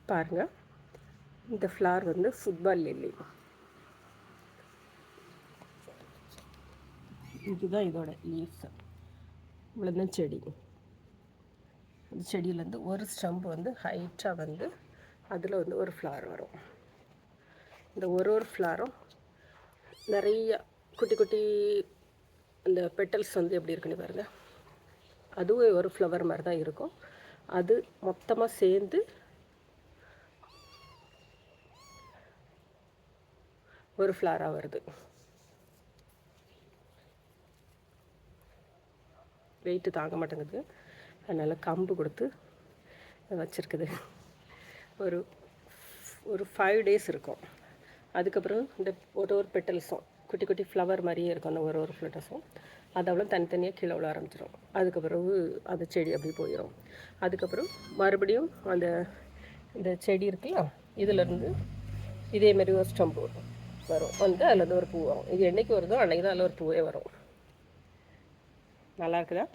பாருங்கள், இந்த ஃப்ளவர் வந்து ஃபுட்பால் லில்லி. இதுதான் இதோட லீவ்ஸ். இவ்வளோதான் செடி. இந்த செடியிலேருந்து ஒரு ஸ்டம்பு வந்து ஹைட்டாக வந்து அதில் வந்து ஒரு ஃப்ளவர் வரும். இந்த ஒரு ஃப்ளவரும் நிறைய குட்டி குட்டி அந்த பெட்டல்ஸ் வந்து எப்படி இருக்குன்னு பாருங்கள். அதுவும் ஒரு ஃப்ளவர் மாதிரி தான் இருக்கும். அது மொத்தமாக சேர்ந்து ஒரு ஃப்ளவராக வருது. வெயிட்டு தாங்க மாட்டேங்குது, அதனால் கம்பு கொடுத்து வச்சுருக்குது. ஒரு ஒரு 5 days இருக்கும். அதுக்கப்புறம் இந்த ஒரு பெட்டல்ஸும் குட்டி குட்டி ஃப்ளவர் மாதிரியே இருக்கும். அந்த ஒரு ஃப்ளட்டஸும் அதெல்லாம் தனித்தனியாக கீழே விழ ஆரம்பிச்சிடும். அதுக்கப்புறம் அந்த செடி அப்படி போயிடும். அதுக்கப்புறம் மறுபடியும் இந்த செடி இருக்குல்ல, இதிலேருந்து இதேமாரி ஒரு ஸ்டம்பு வரும் வந்து அதில் ஒரு பூ வரும். இது என்றைக்கு வருதோ அன்றைக்கி தான் அதில் ஒரு பூவே வரும். நல்லா இருக்குதா?